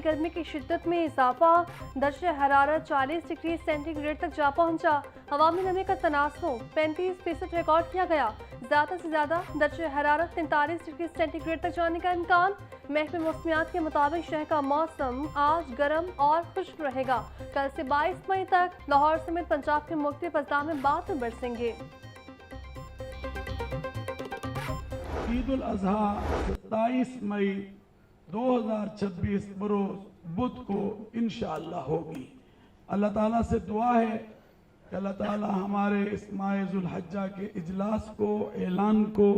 गर्मी की शिद्दत में इजाफा, दर्जे हरारत 40 डिग्री सेंटीग्रेड तक जा पहुंचा। हवा में नमी का तनासुब 35% रिकॉर्ड किया गया। ज़्यादा से ज़्यादा दर्जे हरारत 43 डिग्री सेंटीग्रेड तक जाने का इम्कान। महकमे मौसमियात के मुताबिक शहर का मौसम आज गर्म और खुश्क रहेगा। कल से 22 मई तक लाहौर समेत पंजाब के मुख्तलिफ अजला में बादल बरसेंगे। ईद उल अजहा 27 मई 2026 बरोज बुध को इंशाअल्लाह होगी। अल्लाह ताला से दुआ है कि अल्लाह ताला हमारे इस माह जुल हज्जा के इजलास को, ऐलान को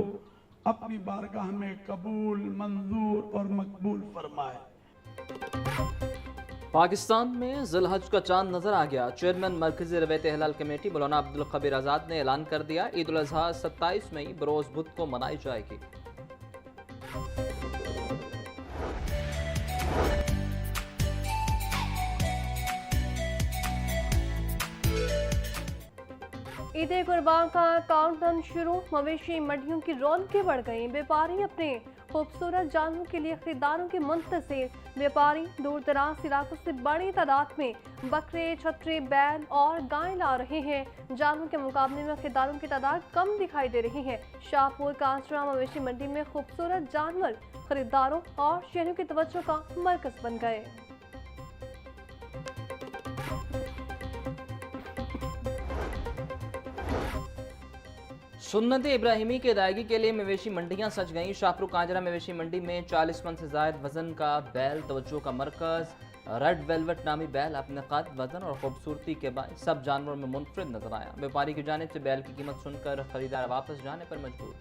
अपनी बारगाह में कबूल, मंजूर और मकबूल फरमाए। पाकिस्तान में ज़िलहज का चांद नजर आ गया। चेयरमैन मरकजी रवैयत हिलाल कमेटी मौलाना अब्दुल खबीर आज़ाद ने ऐलान कर दिया, ईद उल अजहा 27 मई बरोज बुध को मनाई जाएगी। ईद कुर्बान का काउंटडाउन शुरू। मवेशी मंडियों की रौनकें बढ़ गई। व्यापारी अपने खूबसूरत जानवरों के लिए खरीदारों के मुंतज़िर। व्यापारी दूर दराज इलाकों से बड़ी तादाद में बकरे, छतरे, बैल और गाय ला रहे हैं। जानवरों के मुकाबले में खरीदारों की तादाद कम दिखाई दे रही है। शाहपुर कांचरा मवेशी मंडी में खूबसूरत जानवर खरीदारों और शहरियों की तवज्जो का मरकज बन गए। सुन्नत इब्राहिमी की अदायगी के लिए मवेशी मंडियां सज गईं। शाहपुर कांजरा मवेशी मंडी में 40 मन से जायद वजन का बैल तवज्जो का मरकज। रेड वेलवेट नामी बैल अपने कद, वजन और खूबसूरती के बायस सब जानवरों में मुनफरिद नजर आया। व्यापारी की जानिब से बैल की कीमत सुनकर खरीदार वापस जाने पर मजबूर।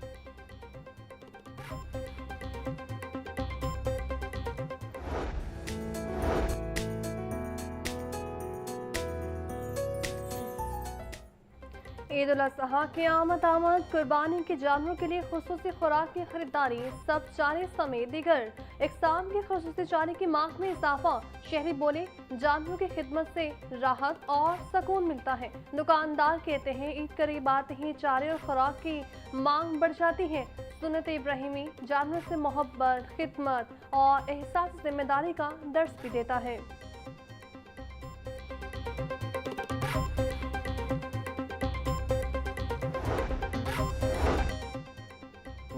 ईद उल अजहा की आमद कुर्बानी के जानवरों के लिए खुसूसी खुराक की खरीदारी, सब चारे समेत दीगर इकसाम की खुसूसी चारे की मांग में इजाफा। शहरी बोले, जानवरों की खिदमत से राहत और सुकून मिलता है। दुकानदार कहते हैं, ईद करीब आते ही चारे और खुराक की मांग बढ़ जाती है। सुन्नत इब्राहिमी जानवरों से मोहब्बत, खिदमत और एहसास जिम्मेदारी का दर्स भी देता है।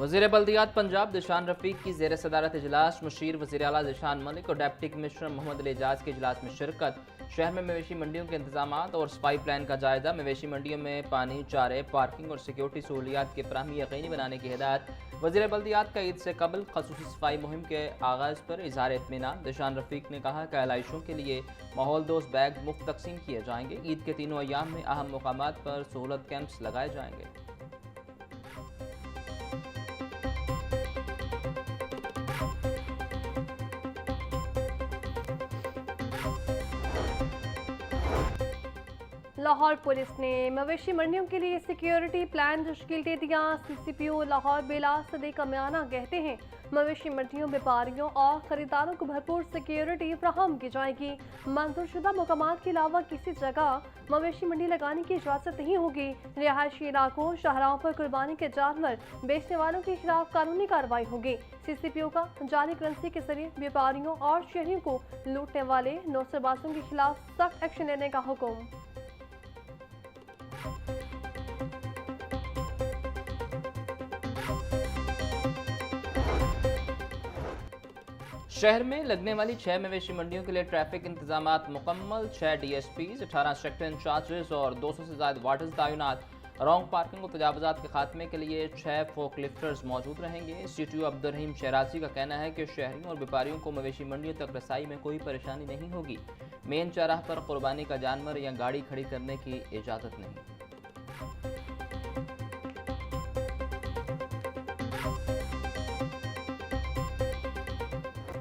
वज़ीर बल्दियात पंजाब दिशान रफीक की ज़ेर सदारत इजलास। मुशीर वज़ीर आला दिशान मलिक और डिप्टी कमिश्नर मोहम्मद अली एजाज के इजलास में शिरकत। शहर में मवेशी मंडियों के इंतजाम और सफाई प्लान का जायजा। मवेशी मंडियों में पानी, चारे, पार्किंग और सिक्योरिटी सहूलियात की फराहमी यकीनी बनाने की हिदायत। वज़ीर बल्दियात का ईद से कबल खसूसी सफाई मुहिम के आगाज़ पर इज़हार इत्मीनान। दिशान रफीक ने कहा कि आलाइशों के लिए माहौल दोस्त बैग मुफ्त तकसीम किए जाएंगे। ईद के तीनों अयाम में अहम मुकामात पर सहूलत कैंप्स लगाए जाएंगे। लाहौर पुलिस ने मवेशी मंडियों के लिए सिक्योरिटी प्लान तश्कील दे दिया। CCPO लाहौर बेलाल सदीक अमियाना कहते हैं, मवेशी मंडियों, व्यापारियों और खरीदारों को भरपूर सिक्योरिटी फ्राहम की जाएगी। मंजूरशुदा मुकामात के अलावा किसी जगह मवेशी मंडी लगाने की इजाज़त नहीं होगी। रिहायशी इलाकों, शाहराहों पर कुर्बानी के जानवर बेचने वालों के खिलाफ कानूनी कार्रवाई होगी। CCPO का जाली करेंसी के जरिए व्यापारियों और शहरियों को लूटने वाले नौसरबाजों के खिलाफ सख्त एक्शन लेने का हुक्म। शहर में लगने वाली 6 मवेशी मंडियों के लिए ट्रैफिक इंतजामात मुकम्मल। 6 DSPs, 18 सेक्टर इंचार्जेस और 200 से ज्यादा वार्डर्स तैनात। रॉन्ग पार्किंग और तजावुजात के खात्मे के लिए 6 फोक लिफ्टर्स मौजूद रहेंगे। CTO अब्दुल रहीम शहराजी का कहना है कि शहरियों और व्यापारियों को मवेशी मंडियों तक रसाई में कोई परेशानी नहीं होगी। मेन चौराहे पर कुर्बानी का जानवर या गाड़ी खड़ी करने की इजाज़त नहीं।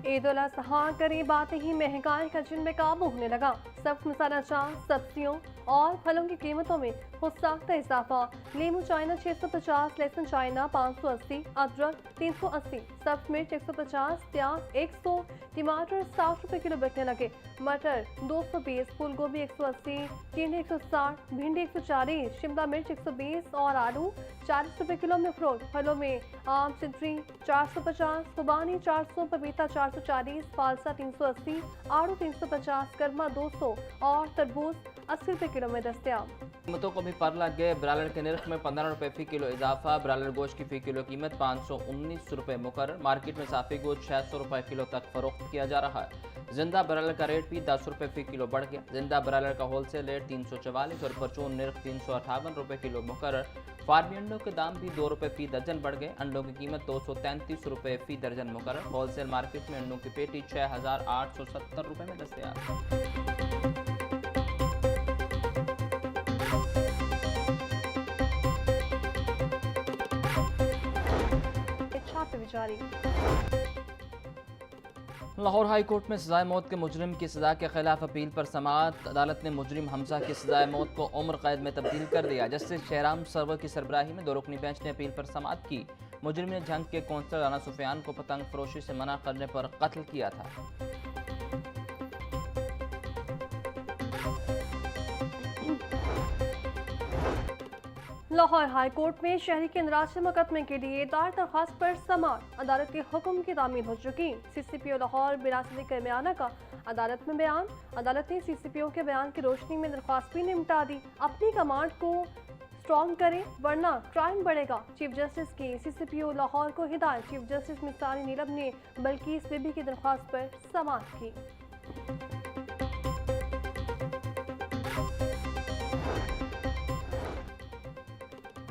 ईद उल अजहा करीब आते ही महंगाई का जिन में काबू होने लगा। सख्त मसाला चाट, सब्जियों और फलों की कीमतों में खुदसाख्ता इजाफा। नींबू चाइना 650, लहसुन चाइना 580, अदरक 380, सब्ज मिर्च 150, प्याज 100, टमाटर 60 रुपए किलो बिकने लगे। मटर 220, फूल गोभी 180, टिंडे 160, भिंडी 140, शिमला मिर्च 120 और आलू 40 रुपए किलो में फरोख्त। फलों में आम सिद्री 450, खुबानी 400, पपीता 440, फालसा 380, आड़ू 350, करमा 200 और तरबूज 80 रुपए किलो में दस्तयाब। कीमतों को भी पर लग गए। ब्रायलर के निर्ख में 15 रुपए फी किलो इजाफा। ब्रायलर गोश्त की फी किलो कीमत 519 रुपए मुकर्रर। मार्केट में साफी गोश्त 600 रुपए किलो तक फरोख्त किया जा रहा है। जिंदा ब्रायलर का रेट भी 10 रुपए फी किलो बढ़ गया। जिंदा ब्रायलर का होलसेल रेट 344 और परचून निर्ख 358 रुपए किलो मुकर्रर। फार्मी अंडों के दाम भी 2 रुपए फी दर्जन बढ़ गए। अंडों की कीमत 233 रुपए फी दर्जन मुकर्रर। होलसेल मार्केट में अंडों की पेटी 6870 रुपए में दस्तयाब। जारी। लाहौर हाई कोर्ट में सजाए मौत के मुजरिम की सजा के खिलाफ अपील पर समाअत। अदालत ने मुजरिम हमजा की सजाए मौत को उम्र कैद में तब्दील कर दिया। जस्टिस शहराम सरवर की सरबराही में 2 रुकनी बेंच ने अपील पर समाअत की। मुजरिम ने झंग के कौंसलर राना सुफियान को पतंग फरोशी से मना करने पर कत्ल किया था। लाहौर हाई कोर्ट में शहरी के इंदराज मुकदमे के लिए दायर दरख्वास्त पर समाअत। अदालत के हुक्म की तामील हो चुकी। CCPO लाहौर बिरासती के बयाना का अदालत में बयान। अदालत ने CCPO के बयान की रोशनी में दरख्वास्त भी निपटा दी। अपनी कमांड को स्ट्रॉन्ग करें वरना क्राइम बढ़ेगा। चीफ जस्टिस की CCPO लाहौर को हिदायत। चीफ जस्टिस मिसारी नीलम ने बल्कीस बीबी की दरख्वास्त पर समाअत की।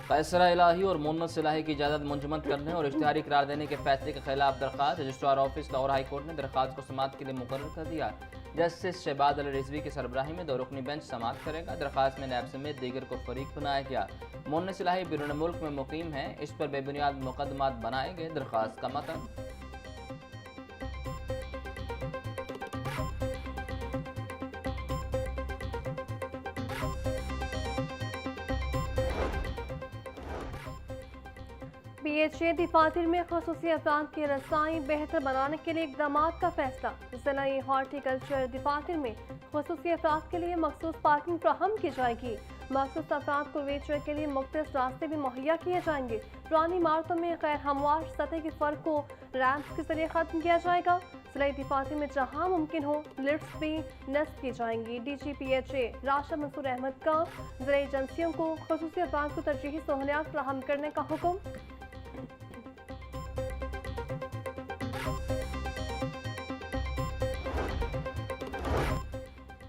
फैसला इलाही और मुन्नत इलाही की इजाज़त मुंजमद करने और इश्तिहारी करार देने के फैसले के खिलाफ दरख्वास्त। Registrar office Lahore high court ने दरख्वास्त को समाअत के लिए मुकर्रर कर दिया। जस्टिस शहबाज अली रिजवी की सरबराही में 2 रुकनी बेंच समाअत करेगा। दरख्वास्त में नैब समेत दीगर को फरीक बनाया गया। मुन्नत इलाही बैरून मुल्क में मुकीम है, इस पर बेबुनियाद मुकदमात बनाए गए। दरख्वास्त का मतन PHA दफातर में खसूसी अफराद की रसाई बेहतर बनाने के लिए इकदाम का फैसला। ज़िला हॉर्टिकल्चर दफातर में खसूसी अफराद के लिए मखसूस पार्किंग फ्राहम की जाएगी। मखसूस अफराद को वेचर के लिए मुख्तलिफ रास्ते भी मुहैया किए जाएंगे। पुरानी इमारतों में गैर हमवार सतह के फ़र्क को रैंप के जरिए ख़त्म किया जाएगा। ज़िला दफातर में जहाँ मुमकिन हो लिफ्ट्स भी नस्ब की जाएंगी। DG PHA राशा मंसूर अहमद का ज़िला एजेंसियों को खसूसी अफराद को तरजीही सहूलियात फ्राहम करने का हुक्म।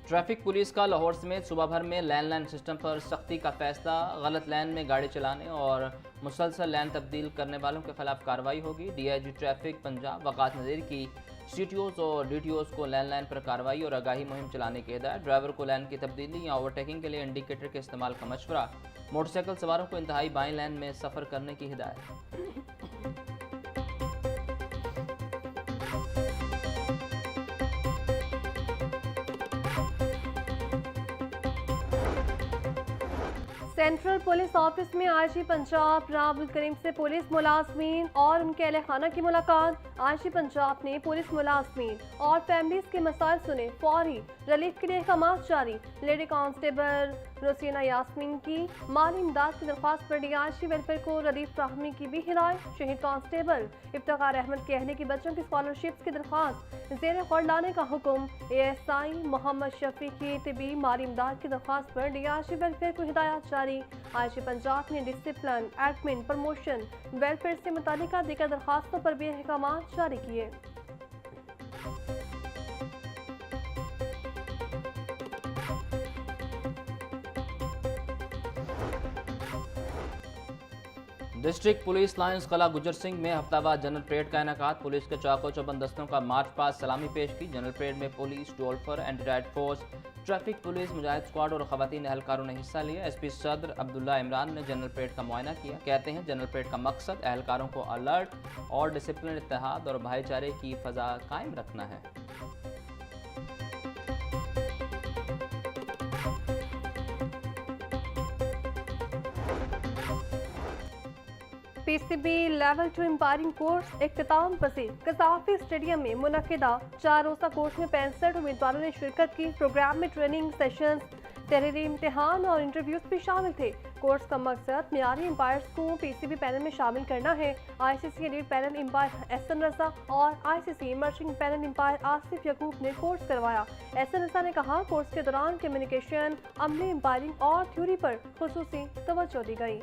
ट्रैफिक पुलिस का लाहौर समेत सूबा भर में लैंडलाइन सिस्टम पर सख्ती का फैसला। गलत लैन में गाड़ी चलाने और मुसलसल लैन तब्दील करने वालों के खिलाफ कार्रवाई होगी। DIG ट्रैफिक पंजाब वक़ास नज़ीर की CTOs और DTOs को लैंड पर कार्रवाई और आगाही मुहिम चलाने की हिदायत। ड्राइवर को लैन की तब्दीली या ओवरटेकिंग के लिए इंडिकेटर के इस्तेमाल का मशवरा। मोटरसाइकिल सवारों को इंतहाई बाएं लैन में सफ़र करने की हिदायत। सेंट्रल पुलिस ऑफिस में IG पंजाब राहुल करीम से पुलिस मुलाजमीन और उनके अहले खाना की मुलाकात। IG पंजाब ने पुलिस मुलाजमीन और फैमिलीज के मसाइल सुने। फौरी रिलीफ के लिए अहकामात जारी। लेडी कांस्टेबल रोसीना यास्मीन की माली इमदाद की दरख्वास्त पर DIG वेलफेयर को रिलीफ फ्राहमी की भी हिदायत। शहीद कांस्टेबल इफ्तिखार अहमद के अहले की बच्चों की स्कॉलरशिप की दरख्वास्त ज़ेर गौर लाने का हुक्म। ASI मोहम्मद शफी की तिबी माली इमदाद की दरख्वास्त पर DIG वेलफेयर को हिदायत जारी। IG पंजाब ने डिसिप्लिन, एडमिन, प्रमोशन, वेलफेयर से मुतालिका दीगर दरख्वास्तों पर भी अहकामात जारी किए। डिस्ट्रिक्ट पुलिस लाइन्स कला गुजर सिंह में हफ्तावार जनरल परेड का इनेकाद। पुलिस के चाको चौबंद दस्तों का मार्च पास सलामी पेश की। जनरल परेड में पुलिस, डोल्फर, anti riot force, traffic police, Mujahid squad और खवातीन एहलकारों ने हिस्सा लिया। SP सदर अब्दुल्ला इमरान ने जनरल परेड का मुआयना किया। कहते हैं जनरल परेड का मकसद एहलकारों को अलर्ट और डिसिप्लिन, इत्तेहाद और भाईचारे की फ़ज़ा कायम रखना है। पीसीबी लेवल 2 एम्पायरिंग कोर्स इख्तिताम पसीर। कसाफी स्टेडियम में मुनक्किदा 4 रोज़ा कोर्स में 65 उम्मीदवारों ने शिरकत की। प्रोग्राम में ट्रेनिंग सेशंस, तहरीरी इम्तिहान और इंटरव्यूज भी शामिल थे। कोर्स का मकसद मियारी एम्पायर्स को पीसीबी पैनल में शामिल करना है। ICC elite panel umpire Ahsan Raza और ICC emerging panel umpire Asif Yaqoob ने कोर्स करवाया। एहसन रजा ने कहा, कोर्स के दौरान कम्युनिकेशन, अमली एम्पायरिंग और थ्योरी पर खुसूसी तवज्जो दी गई।